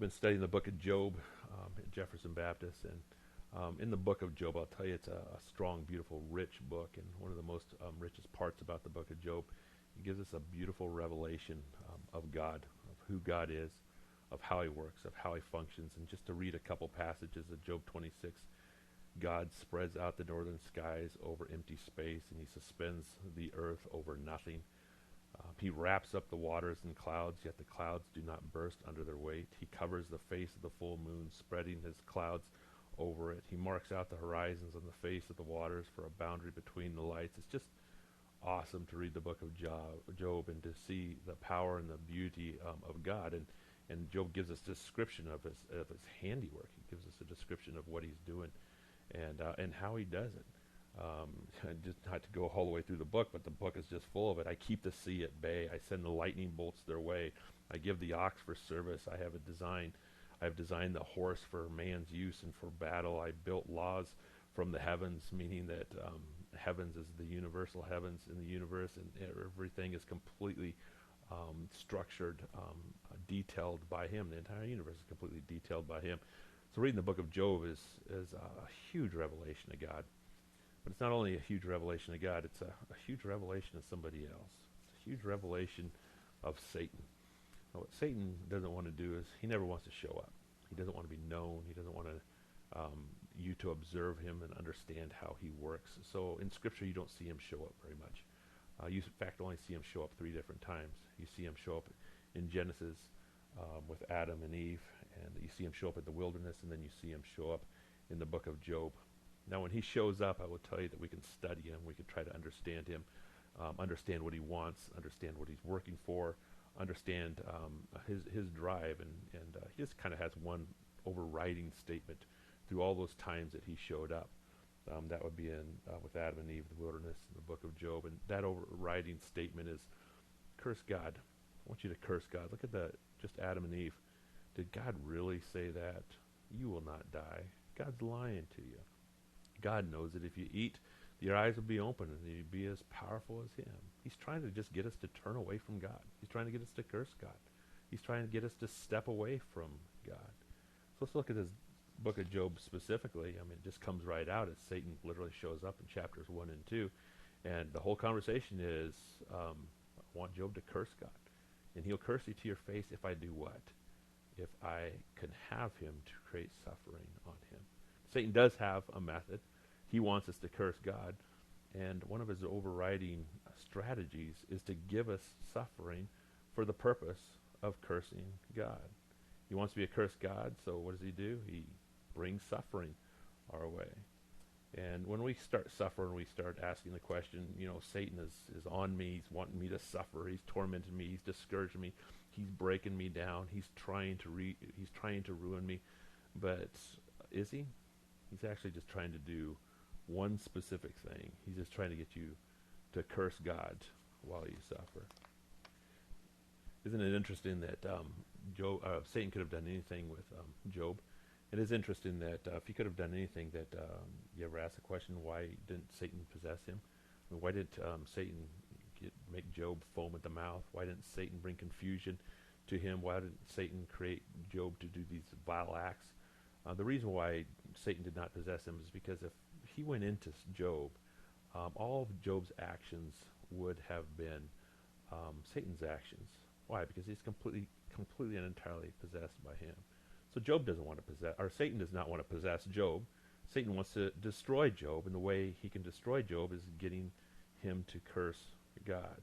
been studying the book of Job at Jefferson Baptist, and in the book of Job, I'll tell you, it's a strong, beautiful, rich book, and one of the most richest parts about the book of Job, it gives us a beautiful revelation of God, of who God is, of how He works, of how He functions. And just to read a couple passages of Job 26, God spreads out the northern skies over empty space, and He suspends the earth over nothing. He wraps up the waters in clouds, yet the clouds do not burst under their weight. He covers the face of the full moon, spreading His clouds over it. He marks out the horizons on the face of the waters for a boundary between the lights. It's just awesome to read the book of Job and to see the power and the beauty of God. And Job gives us a description of his handiwork. He gives us a description of what He's doing and how He does it. Just not to go all the way through the book, but the book is just full of it. I keep the sea at bay. I send the lightning bolts their way. I give the ox for service. I have designed the horse for man's use and for battle. I built laws from the heavens, meaning that heavens is the universal heavens in the universe, and everything is completely structured, detailed by Him. The entire universe is completely detailed by Him. So reading the book of Job is a huge revelation of God. But it's not only a huge revelation of God, it's a huge revelation of somebody else. It's a huge revelation of Satan. Now, what Satan doesn't want to do is he never wants to show up. He doesn't want to be known. He doesn't want you to observe him and understand how he works. So in Scripture, you don't see him show up very much. You, in fact, only see him show up 3 different times. You see him show up in Genesis with Adam and Eve, and you see him show up in the wilderness, and then you see him show up in the book of Job. Now, when he shows up, I will tell you that we can study him. We can try to understand him, understand what he wants, understand what he's working for, understand his drive. And he just kind of has one overriding statement through all those times that he showed up. That would be with Adam and Eve, the wilderness, in the book of Job. And that overriding statement is, curse God. I want you to curse God. Look at just Adam and Eve. Did God really say that? You will not die. God's lying to you. God knows that if you eat, your eyes will be open and you'll be as powerful as Him. He's trying to just get us to turn away from God. He's trying to get us to curse God. He's trying to get us to step away from God. So let's look at this book of Job specifically. I mean, it just comes right out as Satan literally shows up in chapters 1 and 2. And the whole conversation is, I want Job to curse God. And he'll curse you to your face if I do what? If I can have him to create suffering on him. Satan does have a method. He wants us to curse God. And one of his overriding strategies is to give us suffering for the purpose of cursing God. He wants to be a cursed God, so what does he do? He brings suffering our way. And when we start suffering, we start asking the question, Satan is on me. He's wanting me to suffer. He's tormenting me. He's discouraging me. He's breaking me down. He's trying to ruin me. But is he? He's actually just trying to do one specific thing. He's just trying to get you to curse God while you suffer. Isn't it interesting that Satan could have done anything with Job? It is interesting that if he could have done anything, that you ever ask the question, why didn't Satan possess him? I mean, why didn't Satan make Job foam at the mouth? Why didn't Satan bring confusion to him? Why didn't Satan create Job to do these vile acts? The reason why Satan did not possess him is because if he went into Job, all of Job's actions would have been Satan's actions. Why? Because he's completely and entirely possessed by him. So Job doesn't want to possess, or Satan does not want to possess Job. Satan wants to destroy Job, and the way he can destroy Job is getting him to curse God.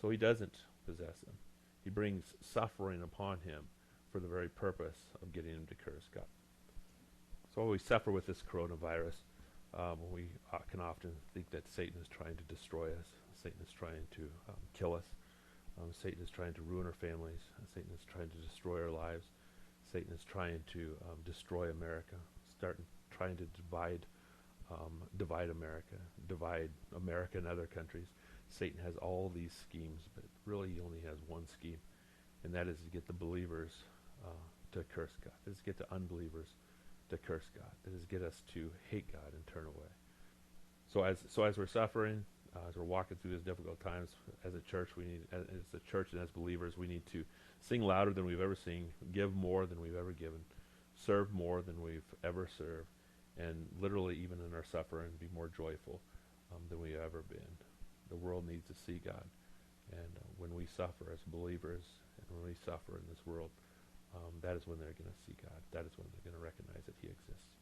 So he doesn't possess him. He brings suffering upon him for the very purpose of getting him to curse God. So we suffer with this coronavirus. We can often think that Satan is trying to destroy us. Satan is trying to kill us. Satan is trying to ruin our families. Satan is trying to destroy our lives. Satan is trying to destroy America, trying to divide America and other countries. Satan has all these schemes, but really he only has one scheme, and that is to get the believers to curse God. That is to get the unbelievers to curse God. That is to get us to hate God and turn away. So as we're suffering, as we're walking through these difficult times, as a church, as a church and as believers, we need to sing louder than we've ever seen, give more than we've ever given, serve more than we've ever served, and literally even in our suffering be more joyful than we've ever been. The world needs to see God. And when we suffer as believers, and when we suffer in this world, that is when they're going to see God. That is when they're going to recognize that he exists.